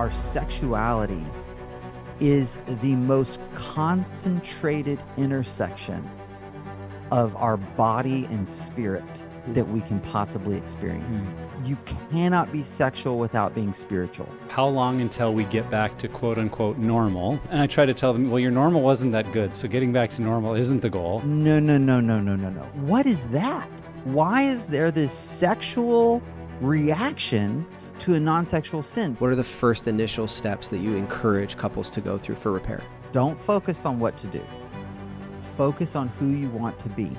our sexuality is the most concentrated intersection of our body and spirit that we can possibly experience. You cannot be sexual without being spiritual. How long until we get back to quote unquote normal? And I try to tell them, well, your normal wasn't that good, so getting back to normal isn't the goal. No. What is that? Why is there this sexual reaction to a non-sexual sin? What are the first initial steps that you encourage couples to go through for repair? Don't focus on what to do. Focus on who you want to be.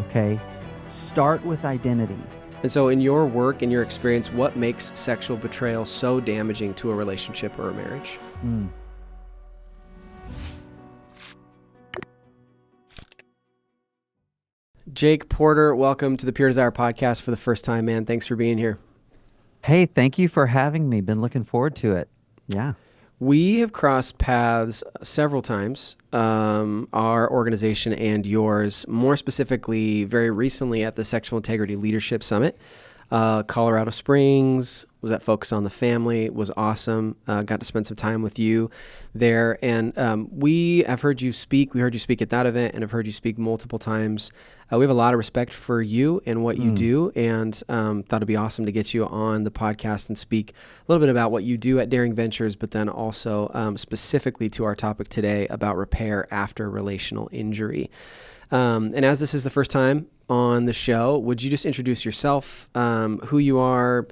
Okay? Start with identity. And so in your work, in your experience, what makes sexual betrayal so damaging to a relationship or a marriage? Jake Porter, welcome to the Pure Desire podcast for the first time, man. Thanks for being here. Hey, thank you for having me. Been looking forward to it. Yeah. We have crossed paths several times, our organization and yours, more specifically, very recently at the Sexual Integrity Leadership Summit. Colorado Springs, was at Focus on the Family, was awesome. Got to spend some time with you there. And we have heard you speak. We heard you speak at that event and have heard you speak multiple times. We have a lot of respect for you and what you do, and thought it'd be awesome to get you on the podcast and speak a little bit about what you do at Daring Ventures, but then also specifically to our topic today about repair after relational injury. And as this is the first time on the show, would you just introduce yourself, who you are,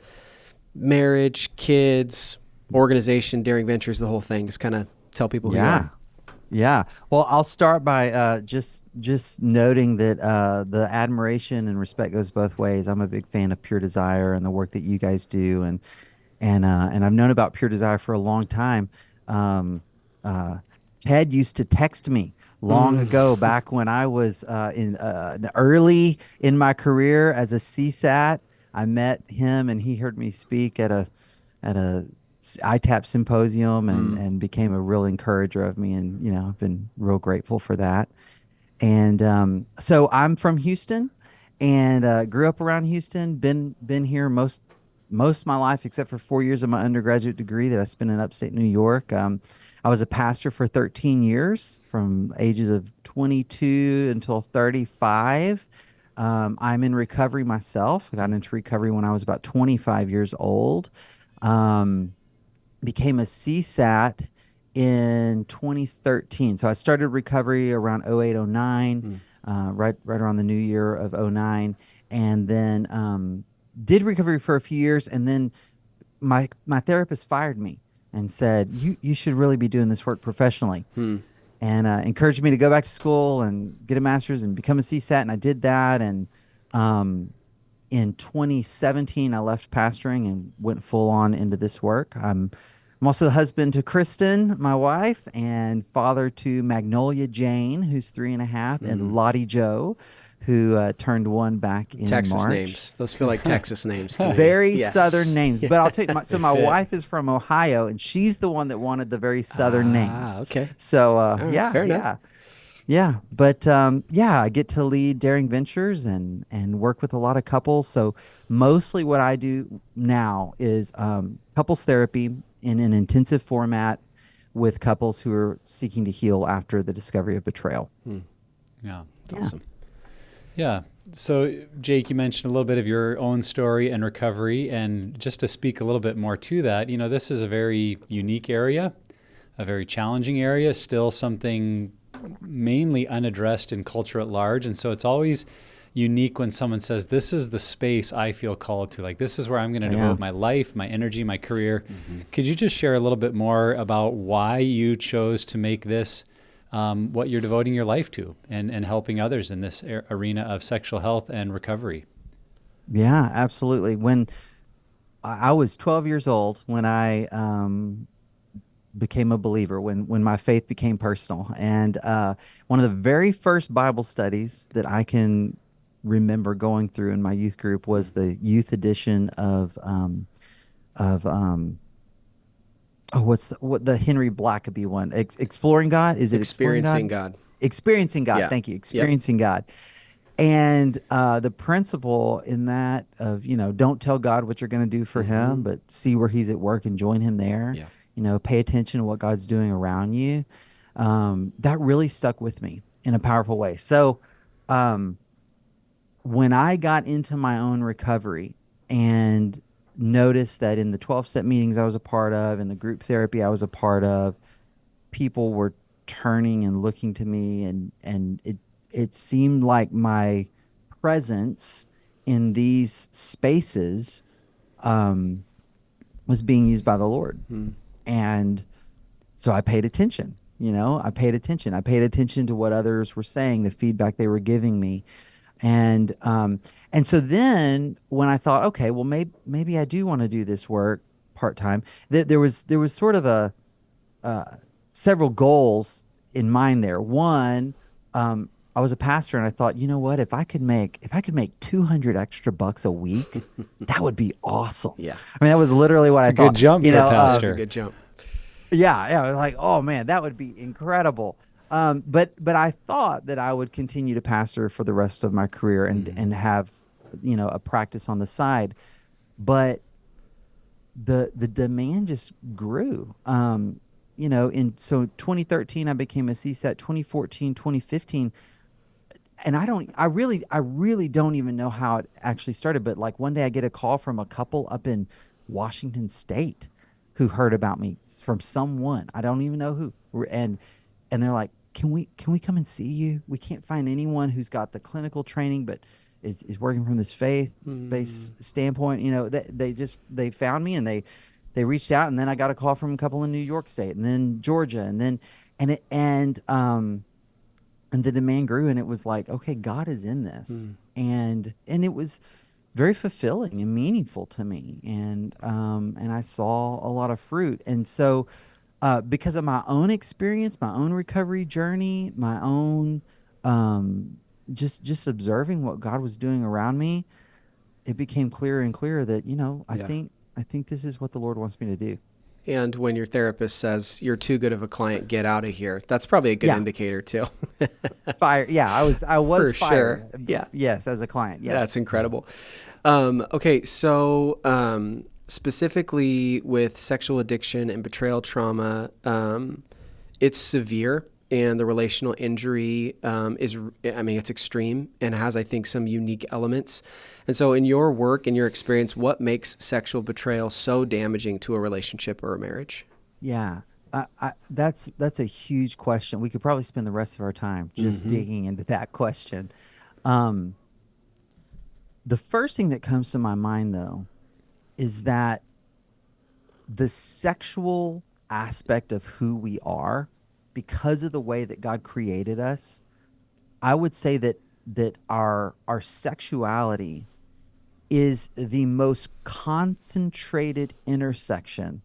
marriage, kids, organization, Daring Ventures, the whole thing? Just kind of tell people who you are. Yeah. Well, I'll start by just noting that the admiration and respect goes both ways. I'm a big fan of Pure Desire and the work that you guys do, and I've known about Pure Desire for a long time. Ted used to text me long ago, back when I was in early in my career as a CSAT. I met him, and he heard me speak at a ITAP symposium, and became a real encourager of me, and I've been real grateful for that. And so I'm from Houston, and grew up around Houston. Been here most of my life, except for 4 years of my undergraduate degree that I spent in upstate New York. I was a pastor for 13 years, from ages of 22 until 35. I'm in recovery myself. I got into recovery when I was about 25 years old. Became a CSAT in 2013. So I started recovery around 08, 09, right around the new year of 09. And then did recovery for a few years. And then my therapist fired me and said, you should really be doing this work professionally. And encouraged me to go back to school and get a master's and become a CSAT. And I did that. And in 2017, I left pastoring and went full on into this work. I'm also the husband to Kristen, my wife, and father to Magnolia Jane, who's 3.5, and Lottie Joe, who turned 1 back in Texas March. Names. Those feel like Texas names to me. Very Southern names. But I'll tell you, my wife is from Ohio, and she's the one that wanted the very Southern names. Okay. So, right, fair enough. Yeah. But, I get to lead Daring Ventures and work with a lot of couples. So mostly what I do now is couples therapy in an intensive format with couples who are seeking to heal after the discovery of betrayal. Yeah. That's awesome. Yeah. So, Jake, you mentioned a little bit of your own story and recovery. And just to speak a little bit more to that, this is a very unique area, a very challenging area, still something mainly unaddressed in culture at large. And so it's always unique when someone says, this is the space I feel called to. Like, this is where I'm going to devote my life, my energy, my career. Could you just share a little bit more about why you chose to make this what you're devoting your life to, and helping others in this arena of sexual health and recovery? Yeah, absolutely. When I was 12 years old, when I became a believer, when my faith became personal, and one of the very first Bible studies that I can remember going through in my youth group was the youth edition of what the Henry Blackaby one? Exploring God? Is it Experiencing God? Experiencing God. Yeah. Thank you. Experiencing God. And the principle in that of, don't tell God what you're going to do for him, but see where he's at work and join him there. Yeah. Pay attention to what God's doing around you. That really stuck with me in a powerful way. So um, when I got into my own recovery and noticed that in the 12-step meetings I was a part of and the group therapy I was a part of, people were turning and looking to me, and it seemed like my presence in these spaces um, was being used by the Lord. And so I paid attention. I paid attention. I paid attention to what others were saying, the feedback they were giving me. And so then when I thought, okay, well, maybe I do want to do this work part time, there was sort of a uh, several goals in mind there. One, I was a pastor, and I thought, you know what? If I could make 200 extra bucks a week, that would be awesome. Yeah. I mean, that was literally what It's I a good thought. jump for a That's a pastor. good jump. Yeah. I was like, oh man, that would be incredible. But I thought that I would continue to pastor for the rest of my career and have, a practice on the side. But the demand just grew. In so 2013 I became a CSAT, 2014, 2015, and I really don't even know how it actually started, but like one day I get a call from a couple up in Washington State who heard about me from someone. I don't even know who. And they're like, "Can we come and see you? We can't find anyone who's got the clinical training but is working from this faith-based standpoint." They found me, and they reached out, and then I got a call from a couple in New York State and then Georgia, and then and it and the demand grew, and it was like, okay, God is in this. And it was very fulfilling and meaningful to me, and I saw a lot of fruit. And so because of my own experience, my own recovery journey, my own just observing what God was doing around me, it became clearer and clearer that, I Yeah. think this is what the Lord wants me to do. And when your therapist says you're too good of a client, get out of here, that's probably a good Yeah. indicator too. Fire. Yeah, I was For sure. fired. Yeah. Yes, as a client. Yes. That's incredible. Okay, so specifically with sexual addiction and betrayal trauma, it's severe, and the relational injury it's extreme and has, I think, some unique elements. And so, in your work and your experience, what makes sexual betrayal so damaging to a relationship or a marriage? Yeah. That's a huge question. We could probably spend the rest of our time just digging into that question. Um, the first thing that comes to my mind, though, is that the sexual aspect of who we are, because of the way that God created us, I would say that our sexuality is the most concentrated intersection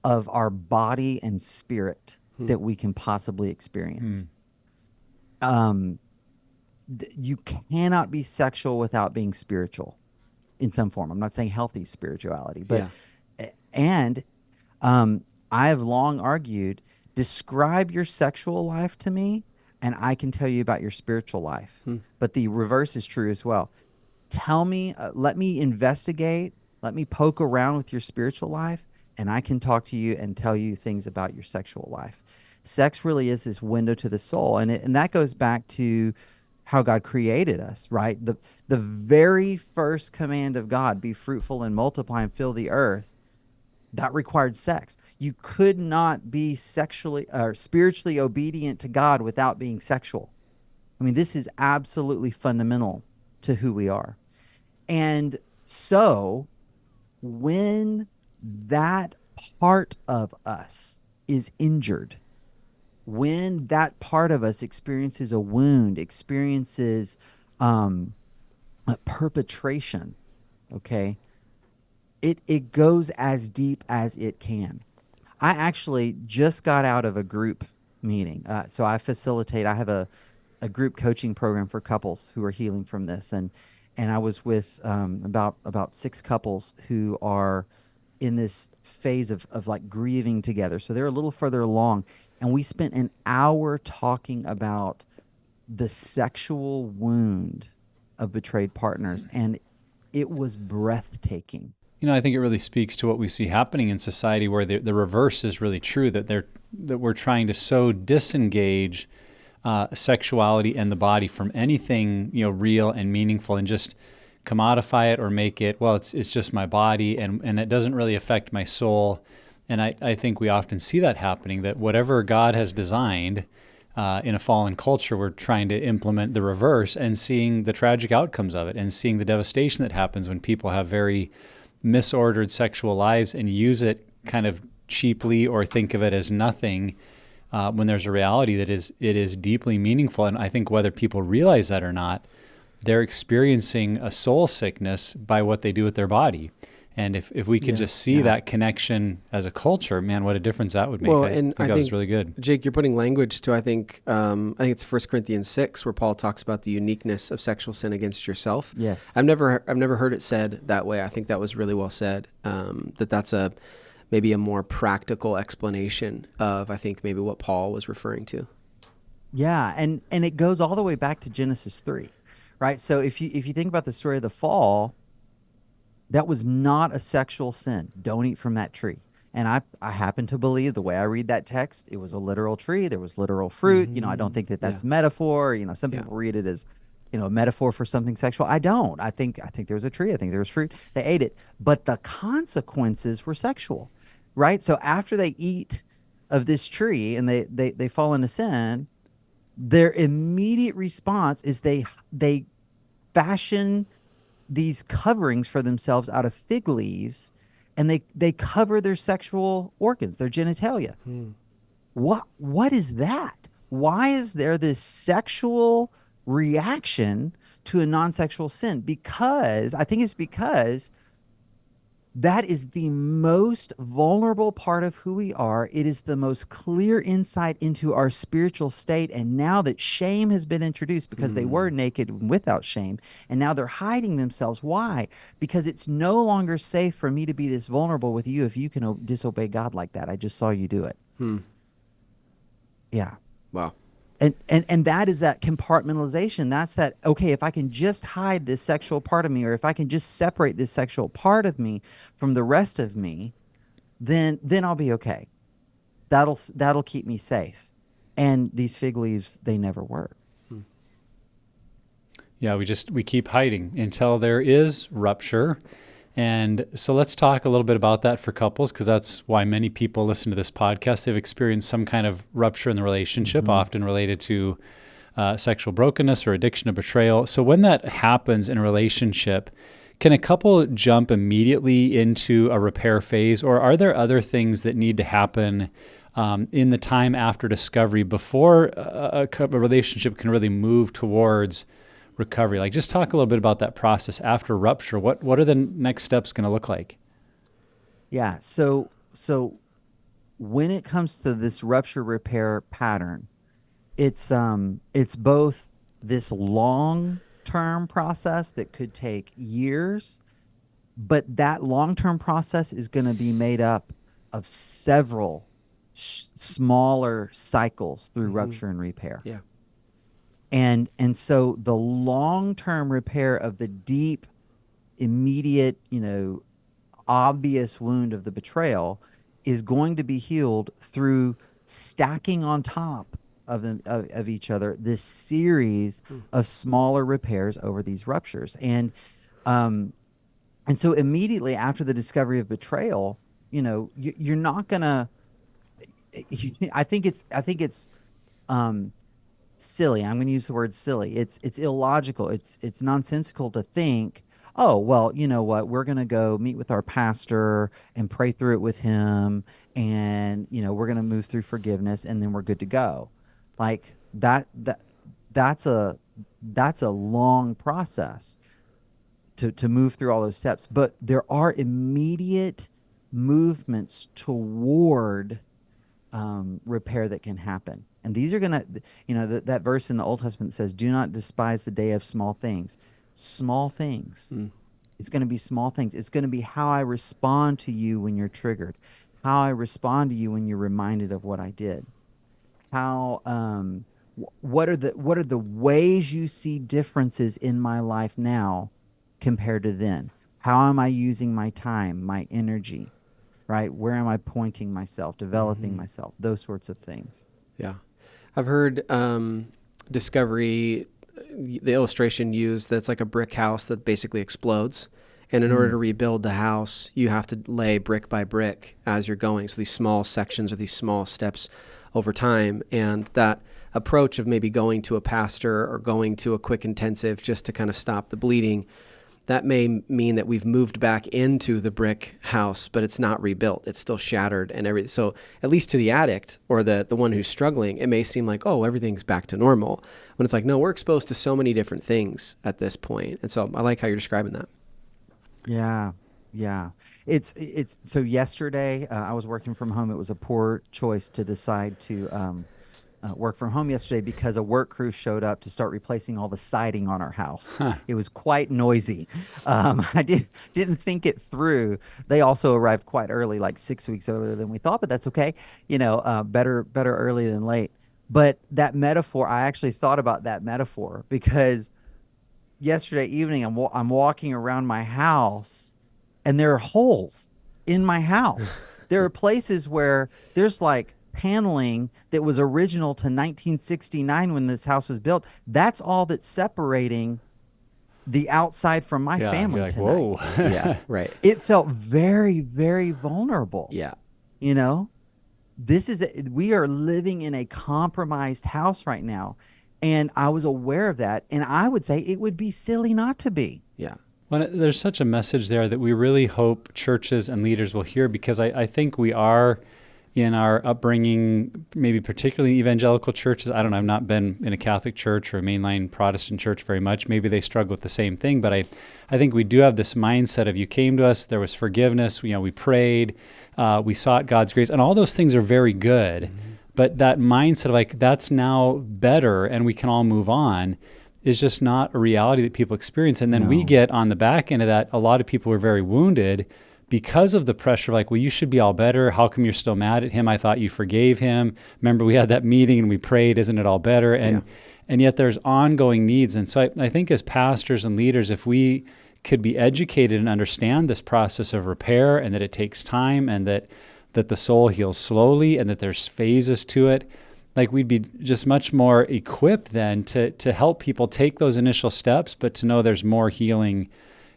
of our body and spirit that we can possibly experience. Um, you cannot be sexual without being spiritual in some form. I'm not saying healthy spirituality, but Yeah. and I have long argued, describe your sexual life to me, and I can tell you about your spiritual life. But the reverse is true as well. Tell me, let me investigate, let me poke around with your spiritual life, and I can talk to you and tell you things about your sexual life. Sex really is this window to the soul, and that goes back to how God created us, right? The very first command of God, be fruitful and multiply and fill the earth, that required sex. You could not be sexually or spiritually obedient to God without being sexual. I mean, this is absolutely fundamental to who we are. And so when that part of us is injured, when that part of us experiences a wound, experiences a perpetration, okay, it goes as deep as it can. I actually just got out of a group meeting. So I have a group coaching program for couples who are healing from this. And I was with about six couples who are in this phase of like grieving together. So they're a little further along. And we spent an hour talking about the sexual wound of betrayed partners, and it was breathtaking. I think it really speaks to what we see happening in society, where the reverse is really true, that we're trying to so disengage sexuality and the body from anything real and meaningful, and just commodify it or make it, well, it's just my body, and it doesn't really affect my soul. And I think we often see that happening, that whatever God has designed in a fallen culture, we're trying to implement the reverse, and seeing the tragic outcomes of it, and seeing the devastation that happens when people have very misordered sexual lives and use it kind of cheaply, or think of it as nothing, when there's a reality that it is deeply meaningful. And I think whether people realize that or not, they're experiencing a soul sickness by what they do with their body. And if we could just see that connection as a culture, man, what a difference that would make. Well, I think that was really good. Jake, you're putting language to, I think it's 1 Corinthians 6, where Paul talks about the uniqueness of sexual sin against yourself. Yes. I've never heard it said that way. I think that was really well said. That's maybe a more practical explanation of, I think, maybe what Paul was referring to. Yeah, and it goes all the way back to Genesis 3, right? So if you think about the story of the fall, that was not a sexual sin. Don't eat from that tree. And I happen to believe, the way I read that text, it was a literal tree. There was literal fruit. I don't think that that's metaphor. Some people read it as, a metaphor for something sexual. I don't. I think there was a tree. I think there was fruit. They ate it. But the consequences were sexual, right? So after they eat of this tree and they fall into sin, their immediate response is they fashion these coverings for themselves out of fig leaves, and they cover their sexual organs, their genitalia. What is that? Why is there this sexual reaction to a non-sexual sin? Because I think it's because that is the most vulnerable part of who we are. It is the most clear insight into our spiritual state. And now that shame has been introduced, because they were naked and without shame, and now they're hiding themselves. Why? Because it's no longer safe for me to be this vulnerable with you if you can disobey God like that. I just saw you do it. Yeah. Wow. And that is that compartmentalization. That's that, okay, if I can just hide this sexual part of me, or if I can just separate this sexual part of me from the rest of me, then I'll be okay. That'll keep me safe. And these fig leaves, they never work. Yeah, we keep hiding until there is rupture. And so let's talk a little bit about that for couples, because that's why many people listen to this podcast. They've experienced some kind of rupture in the relationship, often related to sexual brokenness or addiction or betrayal. So when that happens in a relationship, can a couple jump immediately into a repair phase, or are there other things that need to happen in the time after discovery before a relationship can really move towards recovery? Like, just talk a little bit about that process after rupture. What are the next steps going to look like? Yeah. So when it comes to this rupture repair pattern, it's both this long-term process that could take years, but that long-term process is going to be made up of several smaller cycles through rupture and repair. Yeah. And so the long-term repair of the deep, immediate, obvious wound of the betrayal is going to be healed through stacking on top of each other this series of smaller repairs over these ruptures. And so immediately after the discovery of betrayal, you're not gonna. I think it's silly. I'm going to use the word silly. It's illogical. It's nonsensical to think, oh, well, you know what? We're going to go meet with our pastor and pray through it with him, and we're going to move through forgiveness, and then we're good to go. Like that's a long process to move through all those steps. But there are immediate movements toward repair that can happen. And these are going to, that verse in the Old Testament that says, do not despise the day of small things. Small things. It's going to be small things. It's going to be how I respond to you when you're triggered, how I respond to you when you're reminded of what I did, how what are the ways you see differences in my life now compared to then? How am I using my time, my energy, right? Where am I pointing myself, developing myself, those sorts of things. Yeah. I've heard discovery, the illustration used that's like a brick house that basically explodes. And in order to rebuild the house, you have to lay brick by brick as you're going. So these small sections or these small steps over time. And that approach of maybe going to a pastor or going to a quick intensive just to kind of stop the bleeding, that may mean that we've moved back into the brick house, but it's not rebuilt. It's still shattered and everything. So at least to the addict or the one who's struggling, it may seem like, oh, everything's back to normal. When it's like, no, we're exposed to so many different things at this point. And so I like how you're describing that. Yeah, yeah. It's so yesterday I was working from home. It was a poor choice to decide to work from home yesterday because a work crew showed up to start replacing all the siding on our house. Huh. It was quite noisy. I didn't think it through. They also arrived quite early, like 6 weeks earlier than we thought, but that's okay. Better early than late. But that metaphor, I actually thought about that metaphor because yesterday evening I'm walking around my house and there are holes in my house. There are places where there's like paneling that was original to 1969 when this house was built. That's all that's separating the outside from my Yeah, family you're like, tonight. whoa. Yeah, right. It felt very, very vulnerable. Yeah. You know, we are living in a compromised house right now. And I was aware of that. And I would say it would be silly not to be. Yeah. Well, there's such a message there that we really hope churches and leaders will hear, because I think we are, in our upbringing, maybe particularly evangelical churches. I don't know, I've not been in a Catholic church or a mainline Protestant church very much. Maybe they struggle with the same thing, but I think we do have this mindset of, you came to us, there was forgiveness, we prayed, we sought God's grace, and all those things are very good. But that mindset of like, that's now better and we can all move on, is just not a reality that people experience. And then we No. get on the back end of that, a lot of people are very wounded because of the pressure of like, well, you should be all better. How come you're still mad at him? I thought you forgave him. Remember, we had that meeting and we prayed, isn't it all better? And yet there's ongoing needs. And so I think as pastors and leaders, if we could be educated and understand this process of repair, and that it takes time, and that the soul heals slowly, and that there's phases to it, like we'd be just much more equipped then to help people take those initial steps, but to know there's more healing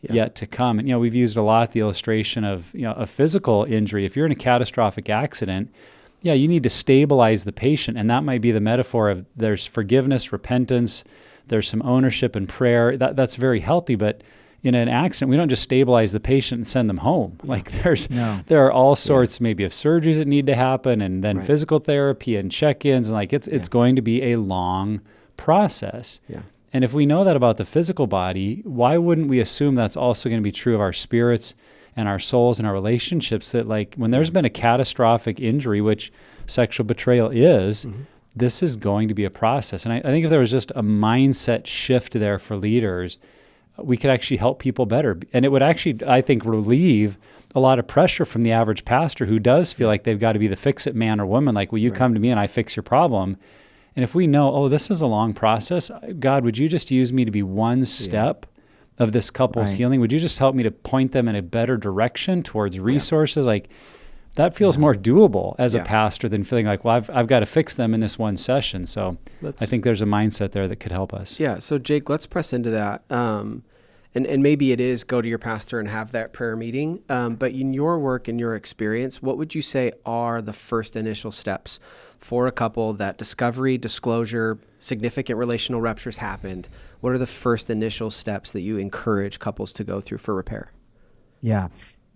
yet to come. And, we've used a lot the illustration of, a physical injury. If you're in a catastrophic accident, you need to stabilize the patient. And that might be the metaphor of there's forgiveness, repentance, there's some ownership and prayer. That's very healthy. But in an accident, we don't just stabilize the patient and send them home. Like there are all sorts maybe of surgeries that need to happen, and then physical therapy and check-ins. And like it's going to be a long process. Yeah. And if we know that about the physical body, why wouldn't we assume that's also going to be true of our spirits and our souls and our relationships? That like when there's been a catastrophic injury, which sexual betrayal is, this is going to be a process. And I think if there was just a mindset shift there for leaders, we could actually help people better. And it would actually, I think, relieve a lot of pressure from the average pastor who does feel like they've got to be the fix-it man or woman. Like, will you come to me and I fix your problem? And if we know, oh, this is a long process, God, would you just use me to be one step of this couple's healing? Would you just help me to point them in a better direction towards resources? Like, that feels more doable as a pastor than feeling like, well, I've got to fix them in this one session. So I think there's a mindset there that could help us. Yeah. So Jake, let's press into that. And maybe it is go to your pastor and have that prayer meeting. But in your work and your experience, what would you say are the first initial steps for a couple that discovery, disclosure, significant relational ruptures happened? What are the first initial steps that you encourage couples to go through for repair? Yeah.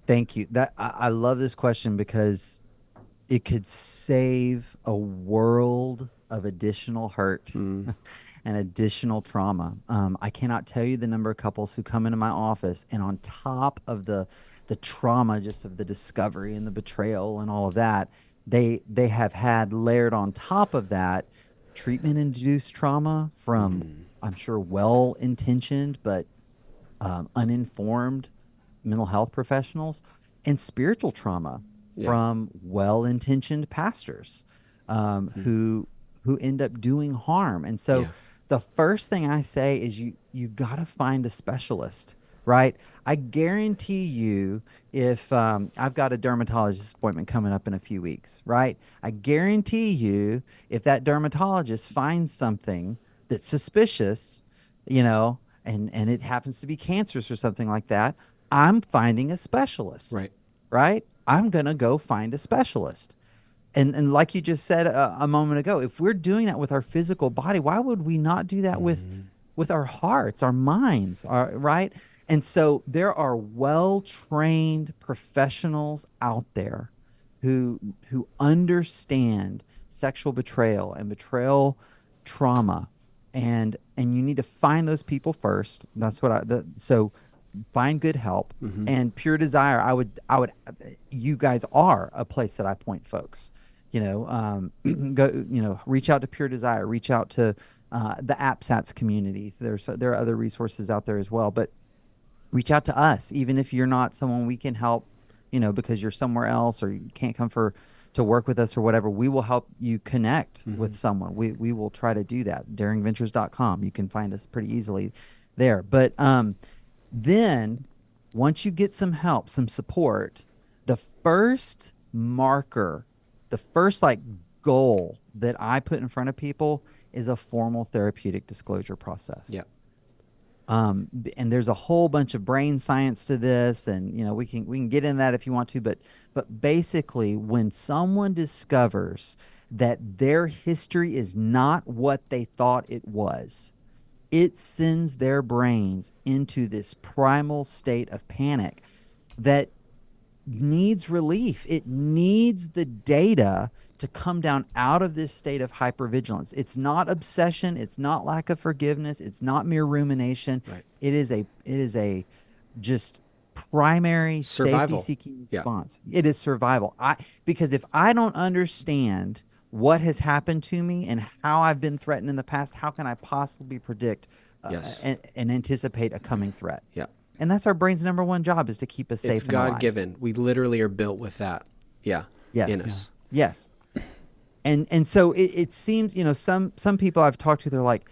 Thank you. I love this question because it could save a world of additional hurt and additional trauma. I cannot tell you the number of couples who come into my office, and on top of the trauma, just of the discovery and the betrayal and all of that, they have had layered on top of that treatment-induced trauma from, I'm sure, well-intentioned but uninformed mental health professionals, and spiritual trauma from well-intentioned pastors who end up doing harm. And so Yeah. the first thing I say is you got to find a specialist, right? I guarantee you, if I've got a dermatologist appointment coming up in a few weeks, right? I guarantee you, if that dermatologist finds something that's suspicious, and it happens to be cancerous or something like that, I'm finding a specialist, Right. right? I'm gonna go find a specialist. And like you just said a moment ago, if we're doing that with our physical body, why would we not do that with our hearts, our minds, right? And so there are well-trained professionals out there who understand sexual betrayal and betrayal trauma, and you need to find those people first. That's what so find good help. And Pure Desire, I would you guys are a place that I point folks. Go, reach out to Pure Desire, reach out to the AppSats community. There are other resources out there as well, but reach out to us, even if you're not someone we can help, because you're somewhere else or you can't come to work with us or whatever. We will help you connect with someone. We will try to do that. daringventures.com. You can find us pretty easily there. But then once you get some help, some support, the first marker, the first like goal that I put in front of people is a formal therapeutic disclosure process. Yeah. And there's a whole bunch of brain science to this, and we can get in that if you want to, but basically, when someone discovers that their history is not what they thought it was, it sends their brains into this primal state of panic that needs relief. It needs the data to come down out of this state of hypervigilance. It's not obsession, it's not lack of forgiveness, it's not mere rumination. Right. It is a just primary safety Survival. seeking Yeah. response. It is survival. Because if I don't understand what has happened to me and how I've been threatened in the past, how can I possibly predict Yes. and anticipate a coming threat? Yeah. And that's our brain's number one job, is to keep us safe It's and alive. God given. We literally are built with that. Yeah. Yes. In us. Yes. And so it seems, some people I've talked to, they're like,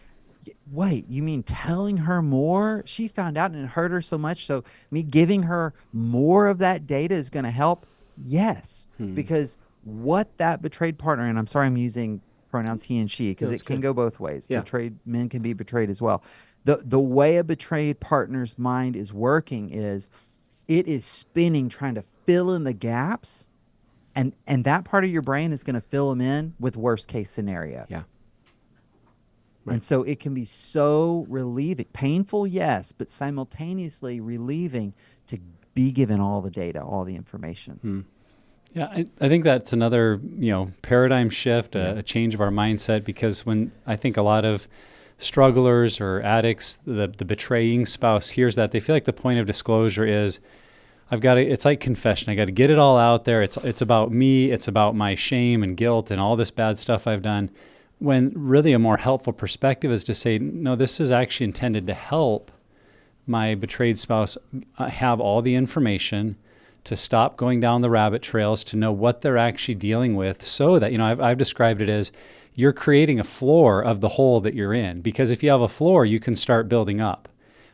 wait, you mean telling her more? She found out and it hurt her so much, so me giving her more of that data is going to help? Yes. Because what that betrayed partner, and I'm sorry I'm using pronouns he and she, because No, it it's can good. go both ways. Yeah. Betrayed men can be betrayed as well. The way a betrayed partner's mind is working is it is spinning, trying to fill in the gaps, and that part of your brain is going to fill them in with worst case scenario. Yeah. And Right. so it can be so relieving, painful, yes, but simultaneously relieving to be given all the data, all the information. Yeah, I think that's another, paradigm shift, Yeah. a change of our mindset, because when I think a lot of strugglers or addicts, the betraying spouse hears that, they feel like the point of disclosure is, it's like confession. I got to get it all out there. It's about me. It's about my shame and guilt and all this bad stuff I've done. When really a more helpful perspective is to say, no, this is actually intended to help my betrayed spouse have all the information, to stop going down the rabbit trails, to know what they're actually dealing with, so that, I've described it as you're creating a floor of the hole that you're in. Because if you have a floor, you can start building up.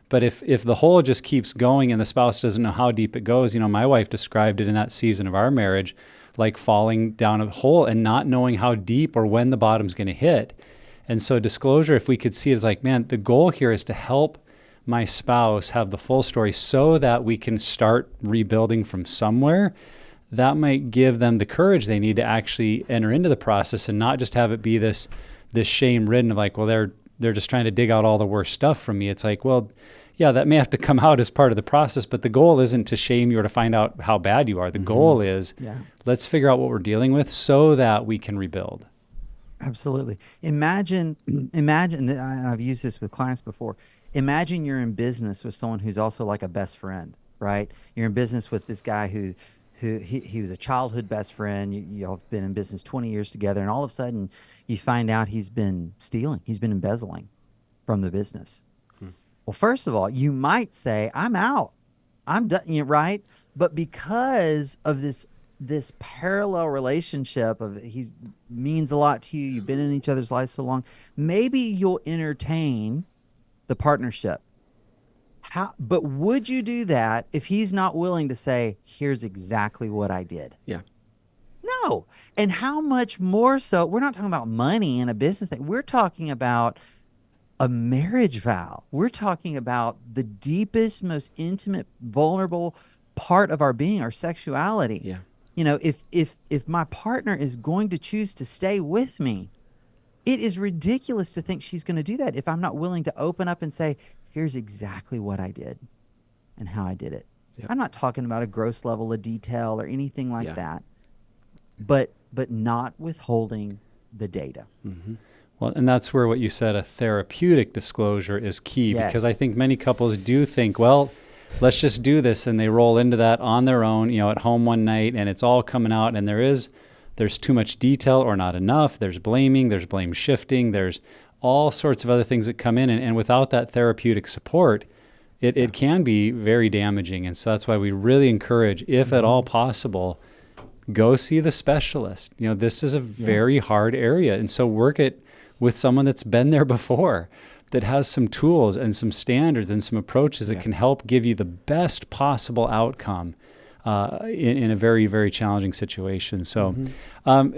But if the hole just keeps going and the spouse doesn't know how deep it goes, my wife described it in that season of our marriage like falling down a hole and not knowing how deep or when the bottom's going to hit. And so disclosure, if we could see it as like, man, the goal here is to help my spouse have the full story so that we can start rebuilding from somewhere, that might give them the courage they need to actually enter into the process and not just have it be this shame-ridden of like, well, they're just trying to dig out all the worst stuff from me. It's like, well, yeah, that may have to come out as part of the process, but the goal isn't to shame you or to find out how bad you are. The goal is, let's figure out what we're dealing with so that we can rebuild. Absolutely. Imagine, and I've used this with clients before. Imagine you're in business with someone who's also like a best friend, right? You're in business with this guy who he was a childhood best friend. Y'all have been in business 20 years together, and all of a sudden you find out he's been stealing, he's been embezzling from the business. Well, first of all, you might say, I'm out. I'm done, right? But because of this this parallel relationship of he means a lot to you, you've been in each other's lives so long, maybe you'll entertain the partnership. But would you do that if he's not willing to say, here's exactly what I did? Yeah. No. And how much more so? We're not talking about money and a business thing. We're talking about a marriage vow. We're talking about the deepest, most intimate, vulnerable part of our being, our sexuality. Yeah. If my partner is going to choose to stay with me, it is ridiculous to think she's going to do that if I'm not willing to open up and say, here's exactly what I did and how I did it. Yep. I'm not talking about a gross level of detail or anything like Yeah. that, but not withholding the data. Mm-hmm. Well, and that's where what you said, a therapeutic disclosure is key, because I Yes. think many couples do think, well, let's just do this, and they roll into that on their own, at home one night, and it's all coming out, and there's too much detail or not enough. There's blaming, there's blame shifting, there's all sorts of other things that come in, and without that therapeutic support, it can be very damaging. And so that's why we really encourage, if at all possible, go see the specialist. This is a very hard area, and so work it with someone that's been there before, that has some tools and some standards and some approaches that can help give you the best possible outcome in a very, very challenging situation. So,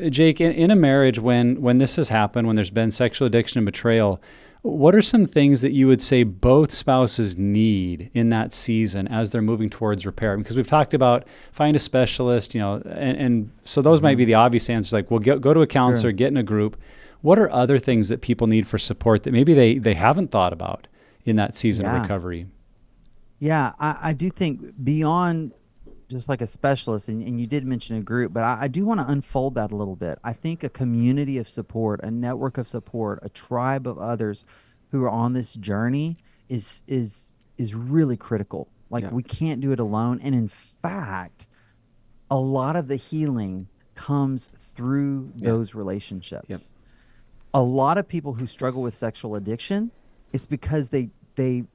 Jake, in a marriage, when this has happened, when there's been sexual addiction and betrayal, what are some things that you would say both spouses need in that season as they're moving towards repair? Because we've talked about find a specialist, and so those might be the obvious answers, like, well, go to a counselor, get in a group. What are other things that people need for support that maybe they haven't thought about in that season of recovery? Yeah, I do think beyond just like a specialist, and you did mention a group, but I do want to unfold that a little bit. I think a community of support, a network of support, a tribe of others who are on this journey is really critical. Like we can't do it alone. And in fact, a lot of the healing comes through those relationships. Yep. A lot of people who struggle with sexual addiction, it's because they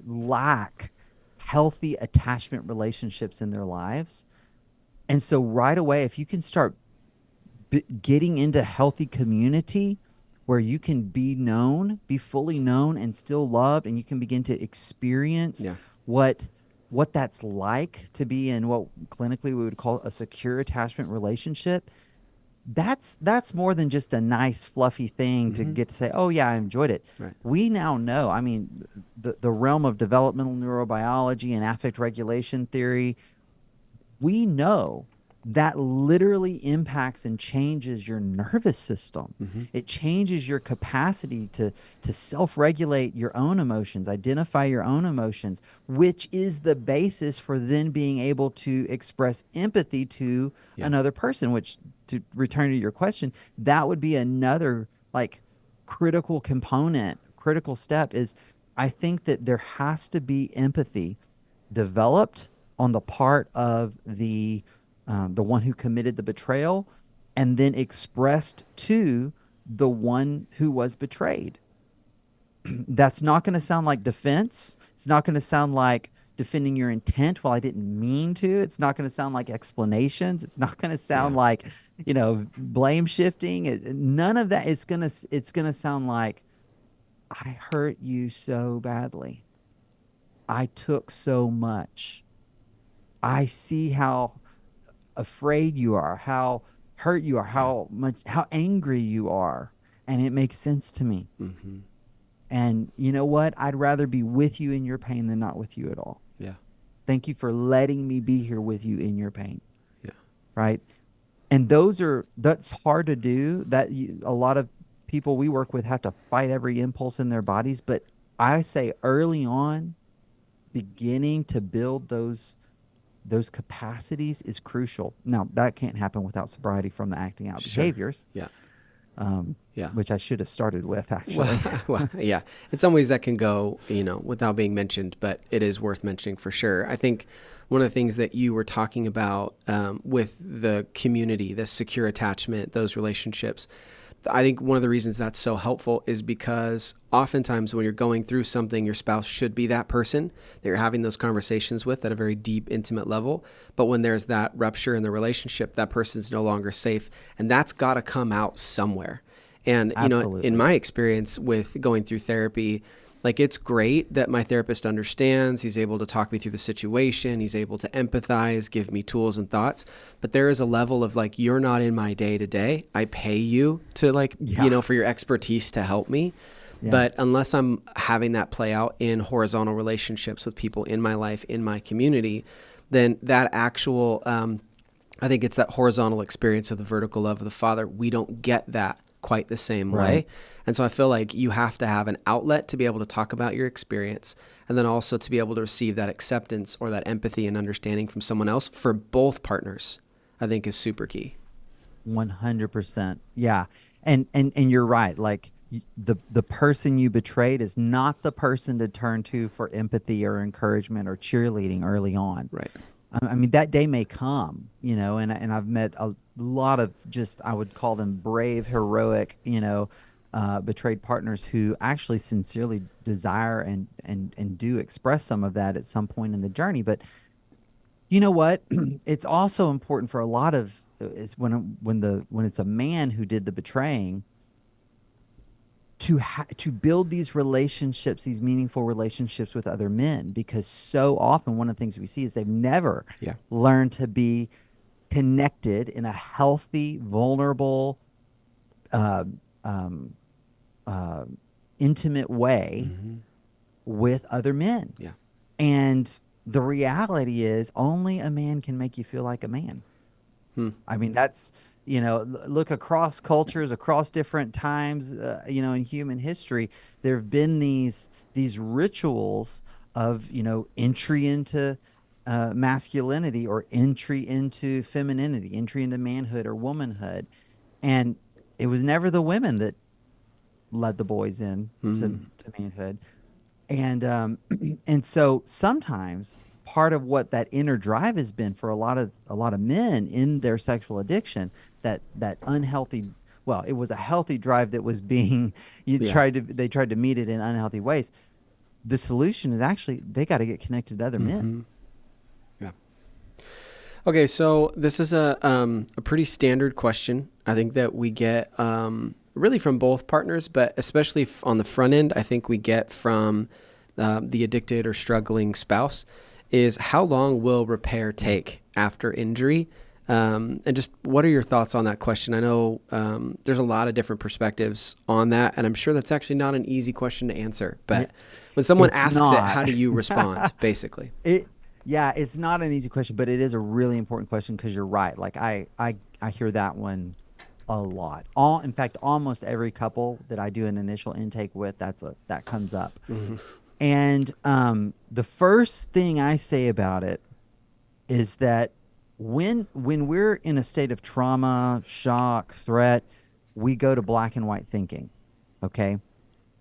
lack healthy attachment relationships in their lives. And so right away, if you can start getting into healthy community where you can be known, be fully known and still loved, and you can begin to experience what that's like to be in what clinically we would call a secure attachment relationship, that's more than just a nice fluffy thing to get to say, oh yeah, I enjoyed it. Right. We now know, I mean, the realm of developmental neurobiology and affect regulation theory, we know that literally impacts and changes your nervous system. It changes your capacity to self-regulate your own emotions, identify your own emotions, which is the basis for then being able to express empathy to another person, which, to return to your question, that would be another like critical component, critical step is I think that there has to be empathy developed on the part of the one who committed the betrayal, and then expressed to the one who was betrayed. That's not going to sound like defense. It's not going to sound like defending your intent. Well, I didn't mean to. It's not going to sound like explanations. It's not going to sound like, blame shifting. None of that. It's going to sound like, I hurt you so badly. I took so much. I see how afraid you are, how hurt you are, how angry you are, and it makes sense to me. And you know what? I'd rather be with you in your pain than not with you at all. Yeah. Thank you for letting me be here with you in your pain. Yeah. Right? And that's hard to do. A lot of people we work with have to fight every impulse in their bodies, but I say early on, beginning to build those capacities is crucial. Now, that can't happen without sobriety from the acting out behaviors. Yeah. Which I should have started with, actually. Well, yeah. In some ways that can go, without being mentioned, but it is worth mentioning for sure. I think one of the things that you were talking about with the community, the secure attachment, those relationships, I think one of the reasons that's so helpful is because oftentimes when you're going through something, your spouse should be that person that you're having those conversations with at a very deep, intimate level. But when there's that rupture in the relationship, that person's no longer safe. And that's got to come out somewhere. And, in Absolutely. my experience with going through therapy, like, it's great that my therapist understands. He's able to talk me through the situation. He's able to empathize, give me tools and thoughts. But there is a level of like, you're not in my day to day. I pay you to like, Yeah. for your expertise to help me. Yeah. But unless I'm having that play out in horizontal relationships with people in my life, in my community, then that actual, I think it's that horizontal experience of the vertical love of the Father. We don't get that quite the same Right. way. And so I feel like you have to have an outlet to be able to talk about your experience, and then also to be able to receive that acceptance or that empathy and understanding from someone else for both partners, I think is super key. 100%. Yeah. And you're right. Like the person you betrayed is not the person to turn to for empathy or encouragement or cheerleading early on. Right. I mean, that day may come, and I've met a lot of just, I would call them brave, heroic, betrayed partners who actually sincerely desire and do express some of that at some point in the journey. But you know what? It's also important for a lot of is when it's a man who did the betraying to build these relationships, these meaningful relationships with other men, because so often one of the things we see is they've never Yeah. learned to be connected in a healthy, vulnerable, uh, um, uh, intimate way Mm-hmm. with other men. Yeah. And the reality is only a man can make you feel like a man. Hmm. I mean, that's, look across cultures, across different times, in human history, there have been these rituals of, entry into masculinity or entry into femininity, entry into manhood or womanhood. And it was never the women that led the boys in Mm-hmm. to manhood. And and so sometimes part of what that inner drive has been for a lot of men in their sexual addiction, that unhealthy, well, it was a healthy drive that was being Yeah. they tried to meet it in unhealthy ways. The solution is actually they got to get connected to other men. Mm-hmm. Yeah. Okay, so this is a pretty standard question. I think that we get really from both partners, but especially on the front end, I think we get from the addicted or struggling spouse is how long will repair take after injury? And just what are your thoughts on that question? I know there's a lot of different perspectives on that, and I'm sure that's actually not an easy question to answer. But It, when someone it's asks it, not. how do you respond, basically? It Yeah, it's not an easy question, but it is a really important question because you're right. Like I hear that one a lot. In fact, almost every couple that I do an initial intake with, that comes up. Mm-hmm. And the first thing I say about it is that when we're in a state of trauma, shock, threat, we go to black and white thinking. Okay?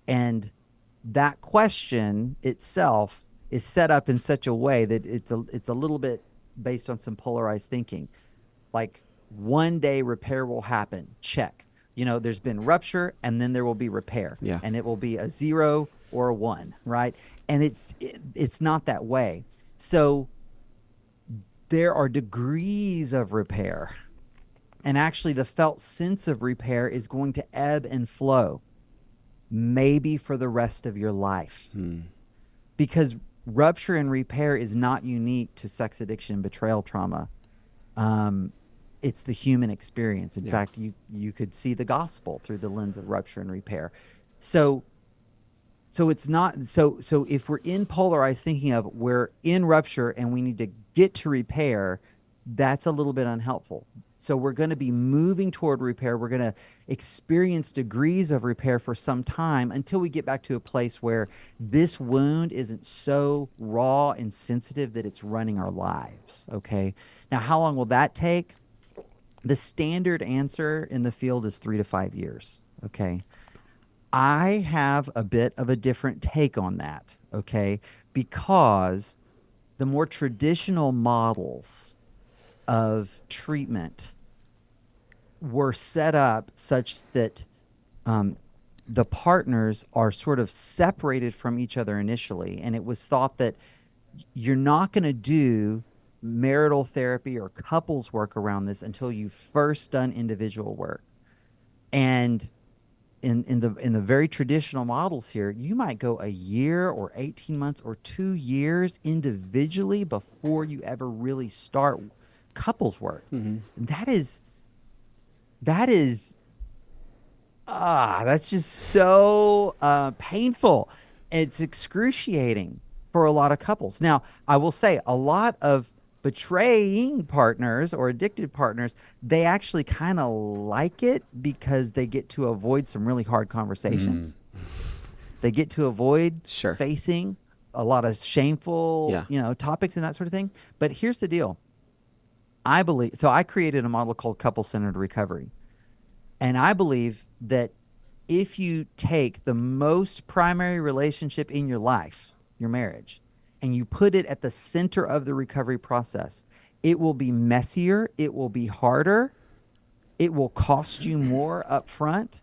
And that question itself is set up in such a way that it's a little bit based on some polarized thinking. Like one day repair will happen. Check. There's been rupture and then there will be repair. Yeah. And it will be a 0 or a 1, right? And it's not that way. So there are degrees of repair. And actually the felt sense of repair is going to ebb and flow, maybe for the rest of your life. Hmm. Because rupture and repair is not unique to sex addiction and betrayal trauma. Um, it's the human experience. In Yeah. fact, you could see the gospel through the lens of rupture and repair. So it's not so if we're in polarized thinking of we're in rupture and we need to get to repair, that's a little bit unhelpful. So we're going to be moving toward repair. We're going to experience degrees of repair for some time until we get back to a place where this wound isn't so raw and sensitive that it's running our lives. Okay. Now, how long will that take? The standard answer in the field is 3 to 5 years. Okay. I have a bit of a different take on that. Okay. Because the more traditional models of treatment were set up such that the partners are sort of separated from each other initially, and it was thought that you're not going to do marital therapy or couples work around this until you've first done individual work. And in the very traditional models here, you might go a year or 18 months or 2 years individually before you ever really start couples work. That is that's just so painful. It's excruciating for a lot of couples. Now, I will say a lot of betraying partners or addicted partners, they actually kind of like it because they get to avoid some really hard conversations. They get to avoid Sure. facing a lot of shameful, Yeah. topics and that sort of thing. But here's the deal. I created a model called couple-centered recovery. And I believe that if you take the most primary relationship in your life, your marriage, and you put it at the center of the recovery process, it will be messier, it will be harder, it will cost you more up front,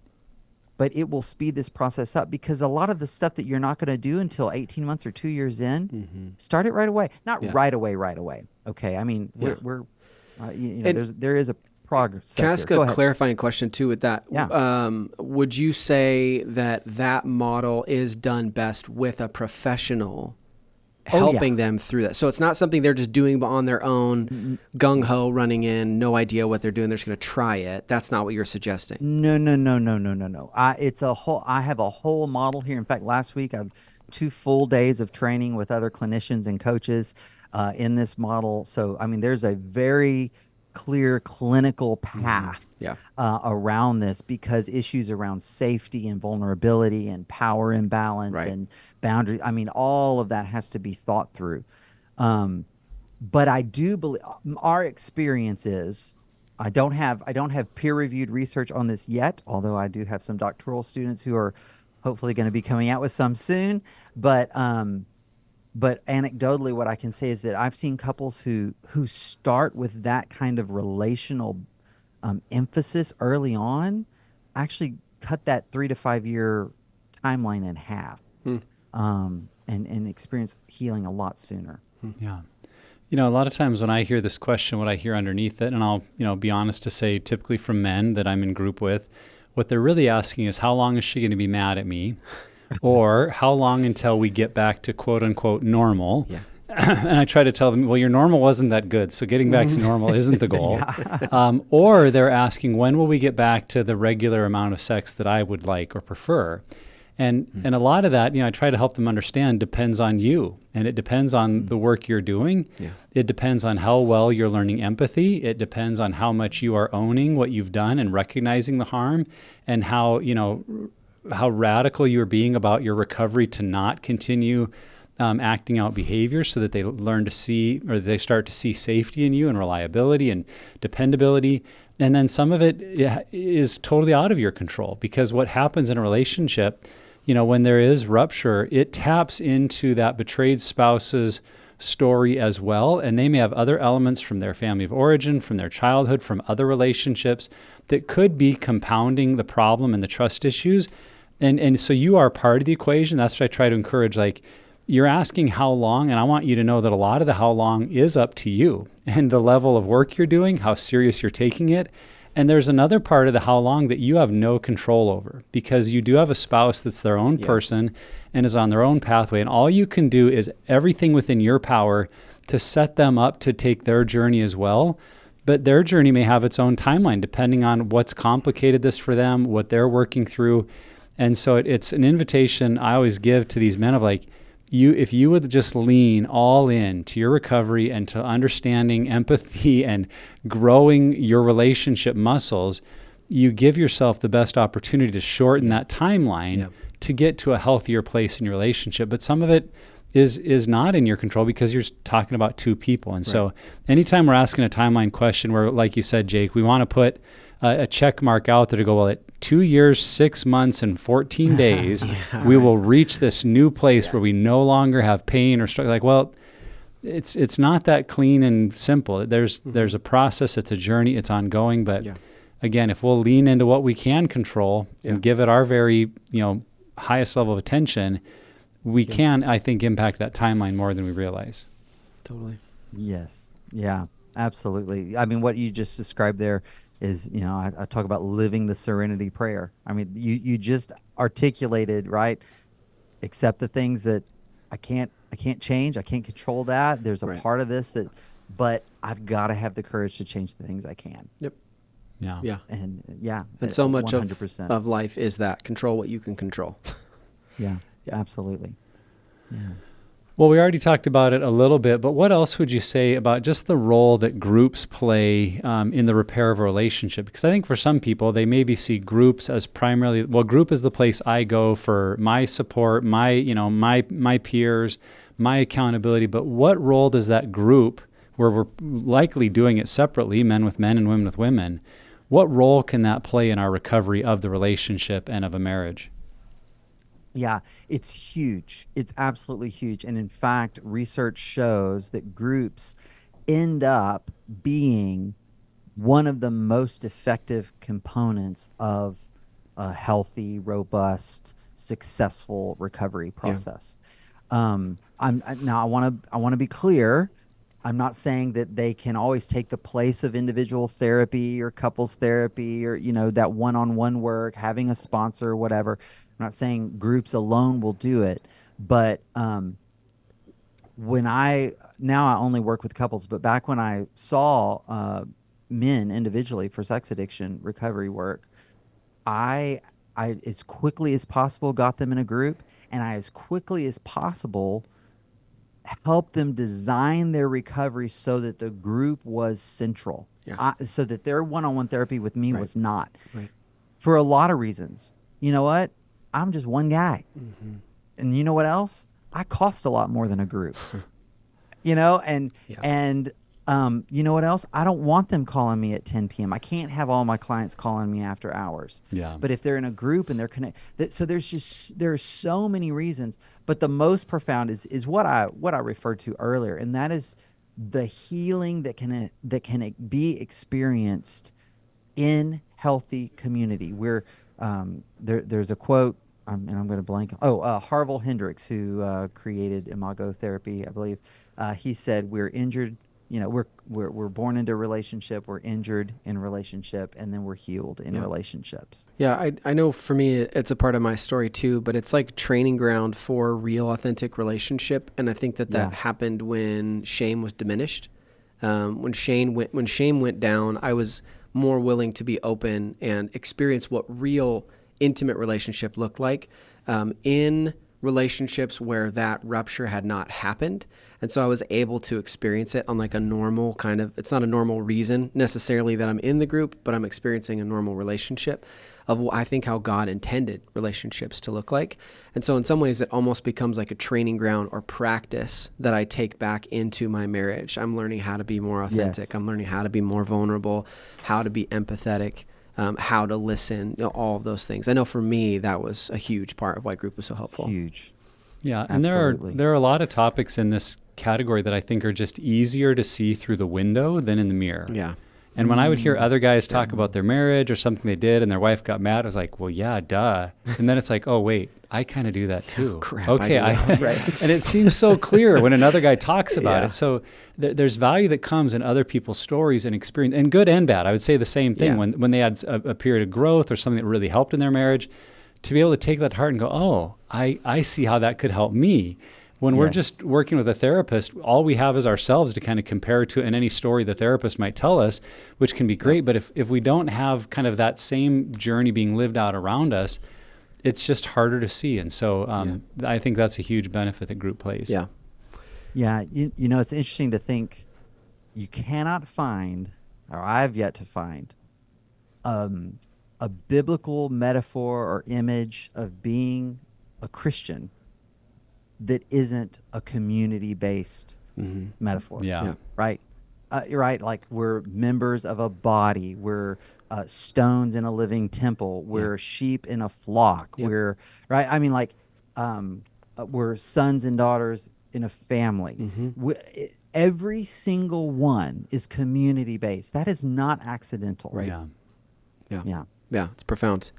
but it will speed this process up because a lot of the stuff that you're not going to do until 18 months or 2 years in, start it right away. Not Yeah. right away. Okay. I mean, Yeah. we're And there is a progress. can I ask here. Go a ahead. clarifying question too with that? Yeah. Would you say that model is done best with a professional helping them through that? So it's not something they're just doing on their own, gung-ho, running in, no idea what they're doing. They're just going to try it. That's not what you're suggesting. No. I have a whole model here. In fact, last week I had 2 full days of training with other clinicians and coaches in this model. So, I mean, there's a very clear clinical path Yeah. around this because issues around safety and vulnerability and power imbalance Right. and boundary. I mean, all of that has to be thought through. But I do believe our experience is I don't have peer-reviewed research on this yet, although I do have some doctoral students who are hopefully going to be coming out with some soon. But anecdotally, what I can say is that I've seen couples who start with that kind of relational emphasis early on actually cut that 3 to 5 year timeline in half, and experience healing a lot sooner. Yeah. A lot of times when I hear this question, what I hear underneath it, and I'll, be honest to say, typically from men that I'm in group with, what they're really asking is, how long is she going to be mad at me? Or how long until we get back to quote unquote normal? Yeah. And I try to tell them, well, your normal wasn't that good, so getting back to normal isn't the goal. Or they're asking, when will we get back to the regular amount of sex that I would like or prefer? And a lot of that, I try to help them understand, depends on you. And it depends on the work you're doing. Yeah. It depends on how well you're learning empathy. It depends on how much you are owning what you've done and recognizing the harm, and how radical you're being about your recovery to not continue acting out behavior, so that they learn to see, or they start to see safety in you and reliability and dependability. And then some of it is totally out of your control, because what happens in a relationship, when there is rupture, it taps into that betrayed spouse's story as well. And they may have other elements from their family of origin, from their childhood, from other relationships that could be compounding the problem and the trust issues. And so you are part of the equation. That's what I try to encourage. Like, you're asking how long, and I want you to know that a lot of the how long is up to you and the level of work you're doing, how serious you're taking it. And there's another part of the how long that you have no control over, because you do have a spouse that's their own person and is on their own pathway. And all you can do is everything within your power to set them up to take their journey as well. But their journey may have its own timeline, depending on what's complicated this for them, what they're working through. And so it's an invitation I always give to these men of like, if you would just lean all in to your recovery and to understanding empathy and growing your relationship muscles, you give yourself the best opportunity to shorten that timeline to get to a healthier place in your relationship. But some of it is not in your control, because you're talking about 2 people. And so anytime we're asking a timeline question where, like you said, Jake, we want to put a check mark out there to go, well, at 2 years, 6 months, and 14 days, we will reach this new place where we no longer have pain or struggle. Like, well, it's not that clean and simple. There's a process. It's a journey. It's ongoing. But again, if we'll lean into what we can control and give it our very, highest level of attention, we can, I think, impact that timeline more than we realize. Totally. Yes. Yeah, absolutely. I mean, what you just described there is, I talk about living the serenity prayer. I mean, you just articulated, right? Accept the things that I can't change. I can't control that. There's a Right. part of this but I've got to have the courage to change the things I can. Yep. Yeah. Yeah. And yeah, And so much 100%. of life is that control what you can control. Yeah, Yeah. absolutely. Yeah. Well, we already talked about it a little bit, but what else would you say about just the role that groups play in the repair of a relationship? Because I think for some people, they maybe see groups as primarily, group is the place I go for my support, my peers, my accountability. But what role does that group, where we're likely doing it separately, men with men and women with women, what role can that play in our recovery of the relationship and of a marriage? Yeah, it's huge. It's absolutely huge. And in fact, research shows that groups end up being one of the most effective components of a healthy, robust, successful recovery process. Now I want to be clear. I'm not saying that they can always take the place of individual therapy or couples therapy or that one-on-one work, having a sponsor, whatever. I'm not saying groups alone will do it, but when now I only work with couples, but back when I saw men individually for sex addiction recovery work, I I as quickly as possible got them in a group, and I as quickly as possible help them design their recovery so that the group was central. Yeah. So that their one-on-one therapy with me Right. was not, Right. for a lot of reasons. You know what? I'm just one guy. And you know what else? I cost a lot more than a group. And Yeah. you know what else? I don't want them calling me at 10 p.m. I can't have all my clients calling me after hours. Yeah. But if they're in a group and they're connected, so there's so many reasons. But the most profound is what I referred to earlier, and that is the healing that can be experienced in healthy community. Where there's a quote, and I'm going to blank. Harville Hendricks, who created imago therapy, I believe. He said, "We're injured. We're born into a relationship. We're injured in relationship, and then we're healed in Yeah. relationships." Yeah, I know for me it's a part of my story too, but it's like training ground for real authentic relationship, and I think that Yeah. happened when shame was diminished. When shame went down, I was more willing to be open and experience what real intimate relationship looked like in relationships where that rupture had not happened. And so I was able to experience it on like a normal kind of, it's not a normal reason necessarily that I'm in the group, but I'm experiencing a normal relationship of I think how God intended relationships to look like. And so in some ways it almost becomes like a training ground or practice that I take back into my marriage. I'm learning how to be more authentic. Yes. I'm learning how to be more vulnerable, how to be empathetic, how to listen, all of those things. I know for me, that was a huge part of why group was so helpful. It's huge. Yeah, and Absolutely. there are a lot of topics in this category that I think are just easier to see through the window than in the mirror. Yeah. And when I would hear other guys talk about their marriage or something they did and their wife got mad, I was like, well, yeah, duh. And then it's like, oh, wait, I kind of do that too. Crap, Okay. I do that. Right. And it seems so clear when another guy talks about Yeah. it. So there's value that comes in other people's stories and experience, and good and bad. I would say the same thing. Yeah. When they had a period of growth or something that really helped in their marriage, to be able to take that to heart and go, oh, I see how that could help me. When we're Yes. just working with a therapist, all we have is ourselves to kind of compare to and any story the therapist might tell us, which can be great. But if we don't have kind of that same journey being lived out around us, it's just harder to see. And so I think that's a huge benefit that group plays. Yeah. Yeah, it's interesting to think you cannot find, or I've yet to find, a biblical metaphor or image of being a Christian that isn't a community-based metaphor. Yeah. Yeah. Right? You're right. Like, we're members of a body. We're stones in a living temple. We're sheep in a flock. Yep. We're right. I mean, like, we're sons and daughters in a family. Every single one is community based. That is not accidental. Right. Yeah. Yeah. Yeah. Yeah. It's profound.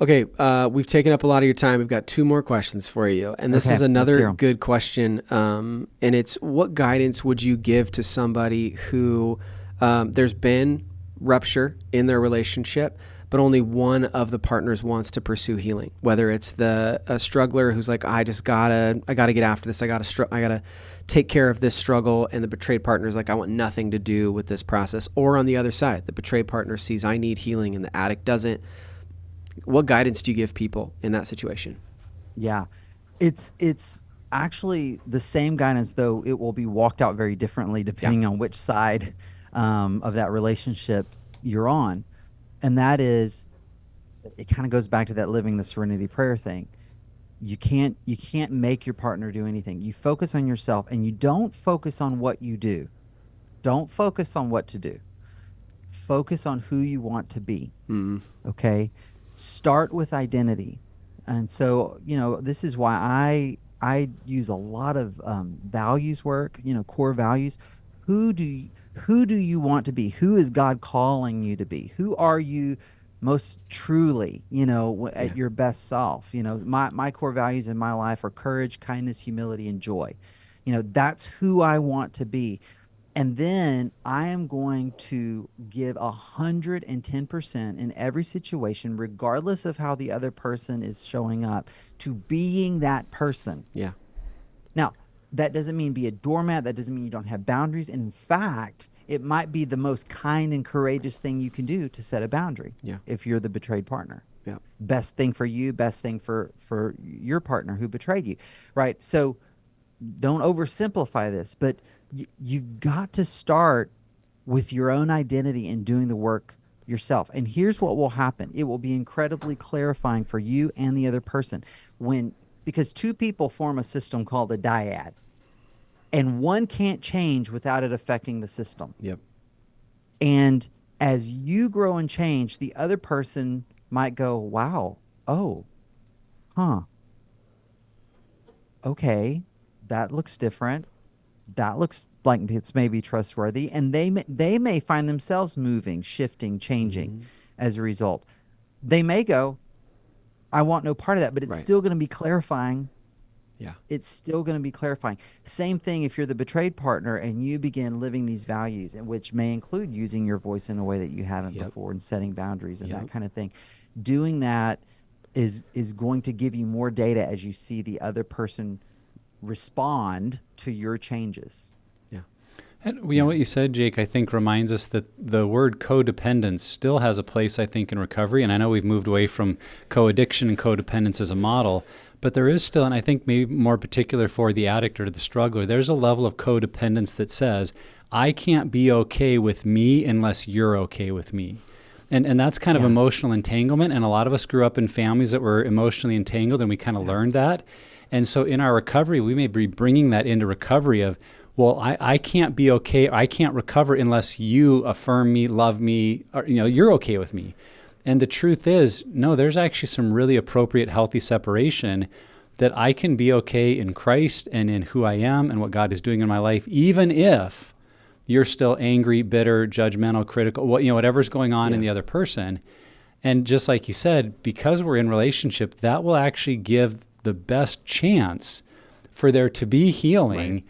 Okay. We've taken up a lot of your time. We've got 2 more questions for you. And this Okay, is let's another hear 'em. good question. And it's, what guidance would you give to somebody who there's been rupture in their relationship, but only one of the partners wants to pursue healing? Whether it's a struggler who's like, I gotta get after this. I gotta take care of this struggle. And the betrayed partner is like, I want nothing to do with this process. Or on the other side, the betrayed partner sees, I need healing, and the addict doesn't. What guidance do you give people in that situation? Yeah. It's actually the same guidance, though it will be walked out very differently Yeah. depending on which side of that relationship you're on. And that is, it kind of goes back to that living the serenity prayer thing. You can't make your partner do anything. You focus on yourself, and you don't focus on what you do. Don't focus on what to do. Focus on who you want to be. Mm. Okay, start with identity. And so, this is why I use a lot of values work, core values. Who do you want to be? Who is God calling you to be? Who are you most truly, Yeah. at your best self? My core values in my life are courage, kindness, humility, and joy. That's who I want to be. And then I am going to give 110% in every situation, regardless of how the other person is showing up, to being that person. Yeah. Now, that doesn't mean be a doormat. That doesn't mean you don't have boundaries. And in fact, it might be the most kind and courageous thing you can do to set a boundary. Yeah. If you're the betrayed partner. Yeah. Best thing for you, best thing for your partner who betrayed you, right? So don't oversimplify this, but you've got to start with your own identity and doing the work yourself. And here's what will happen. It will be incredibly clarifying for you and the other person, because 2 people form a system called a dyad, and one can't change without it affecting the system. Yep. And as you grow and change, the other person might go, wow, oh, huh, okay, that looks different. That looks like it's maybe trustworthy. And they may find themselves moving, shifting, changing Mm-hmm. as a result. They may go, I want no part of that, but it's Right. still going to be clarifying. Yeah. It's still going to be clarifying. Same thing if you're the betrayed partner and you begin living these values, and which may include using your voice in a way that you haven't Yep. before, and setting boundaries and Yep. that kind of thing. Doing that is going to give you more data as you see the other person respond to your changes. Yeah. And what you said, Jake, I think reminds us that the word codependence still has a place, I think, in recovery. And I know we've moved away from co-addiction and codependence as a model, but there is still, and I think maybe more particular for the addict or the struggler, there's a level of codependence that says, I can't be okay with me unless you're okay with me. And that's kind of Yeah. emotional entanglement. And a lot of us grew up in families that were emotionally entangled, and we kind of learned that. And so in our recovery, we may be bringing that into recovery of, well, I can't be okay. I can't recover unless you affirm me, love me, or, you're okay with me. And the truth is, no, there's actually some really appropriate, healthy separation that I can be okay in Christ and in who I am and what God is doing in my life, even if you're still angry, bitter, judgmental, critical, whatever's going on in the other person. And just like you said, because we're in relationship, that will actually give the best chance for there to be healing. Right.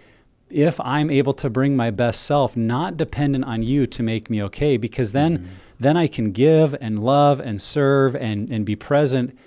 If I'm able to bring my best self, not dependent on you to make me okay, because then I can give and love and serve and be present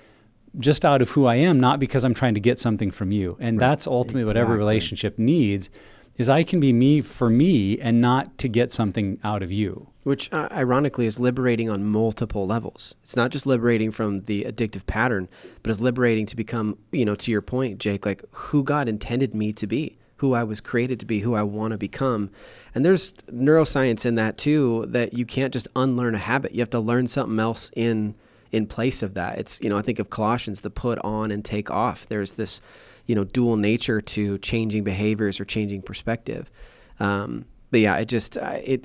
just out of who I am, not because I'm trying to get something from you. And that's ultimately what every relationship needs, is I can be me for me and not to get something out of you. Which ironically is liberating on multiple levels. It's not just liberating from the addictive pattern, but it's liberating to become, to your point, Jake, like who God intended me to be, who I was created to be, who I want to become. And there's neuroscience in that too, that you can't just unlearn a habit. You have to learn something else in place of that. It's, I think of Colossians, the put on and take off. There's this, dual nature to changing behaviors or changing perspective. But yeah,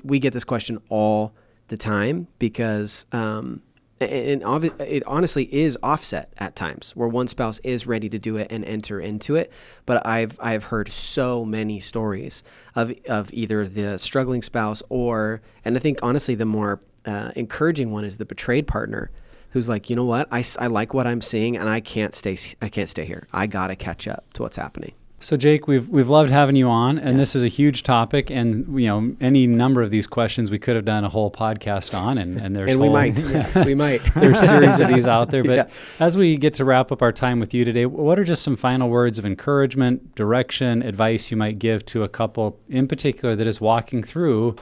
we get this question all the time because, it honestly is offset at times where one spouse is ready to do it and enter into it. But I've heard so many stories of either the struggling spouse and I think honestly the more encouraging one is the betrayed partner, who's like, you know what, I like what I'm seeing, and I can't stay here. I gotta catch up to what's happening. So Jake, we've loved having you on, and this is a huge topic, and any number of these questions we could have done a whole podcast on, and there's and we might, we might. There's series of these out there. But Yeah. as we get to wrap up our time with you today, what are just some final words of encouragement, direction, advice you might give to a couple in particular that is walking through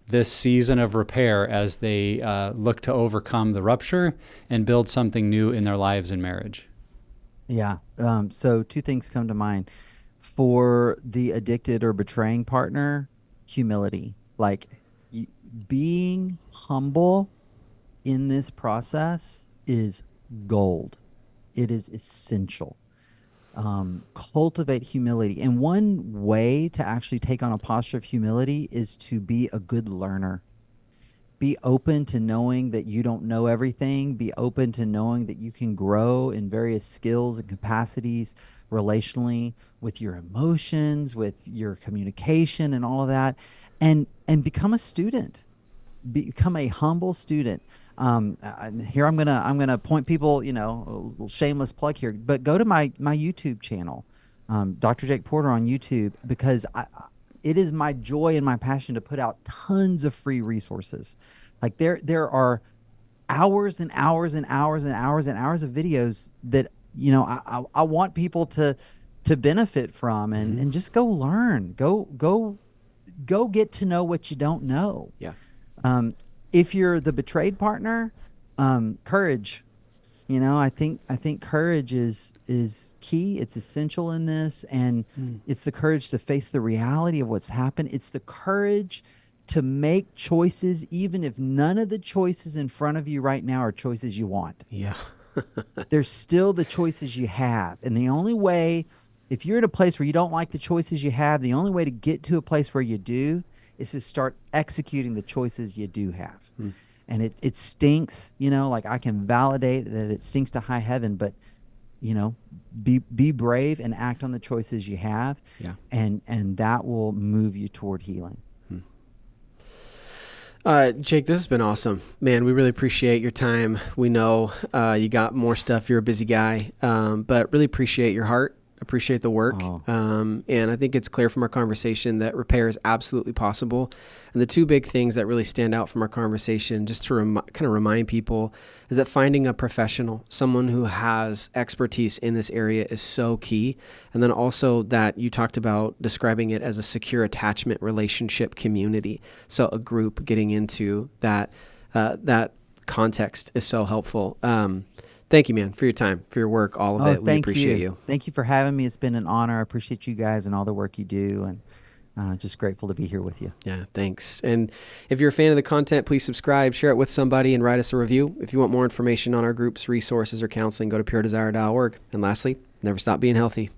this season of repair as they look to overcome the rupture and build something new in their lives and marriage? Yeah. So two things come to mind. For the addicted or betraying partner, humility. Like being humble in this process is gold. It is essential. Cultivate humility. And one way to actually take on a posture of humility is to be a good learner. Be open to knowing that you don't know everything. Be open to knowing that you can grow in various skills and capacities relationally, with your emotions, with your communication and all of that. And become a student. Become a humble student. Here I'm gonna point people, a little shameless plug here, but go to my YouTube channel, Dr. Jake Porter on YouTube, because it is my joy and my passion to put out tons of free resources. Like there are hours and hours and hours and hours and hours of videos that I want people to benefit from, and just go learn, go get to know what you don't know. Yeah. If you're the betrayed partner, courage. I think courage is key. It's essential in this, and it's the courage to face the reality of what's happened. It's the courage to make choices, even if none of the choices in front of you right now are choices you want. Yeah. There's still the choices you have, and the only way, if you're in a place where you don't like the choices you have, the only way to get to a place where you do is to start executing the choices you do have. And it stinks, like I can validate that it stinks to high heaven, but be brave and act on the choices you have. Yeah. And that will move you toward healing. Jake, this has been awesome, man. We really appreciate your time. We know you got more stuff. You're a busy guy, but really appreciate your heart. Appreciate the work. And I think it's clear from our conversation that repair is absolutely possible. And the two big things that really stand out from our conversation, just to kind of remind people, is that finding a professional, someone who has expertise in this area, is so key. And then also that you talked about describing it as a secure attachment relationship community. So a group getting into that context is so helpful. Thank you, man, for your time, for your work, all of it. We appreciate you. Thank you for having me. It's been an honor. I appreciate you guys and all the work you do, and just grateful to be here with you. Yeah, thanks. And if you're a fan of the content, please subscribe, share it with somebody, and write us a review. If you want more information on our groups, resources, or counseling, go to puredesire.org. And lastly, never stop being healthy.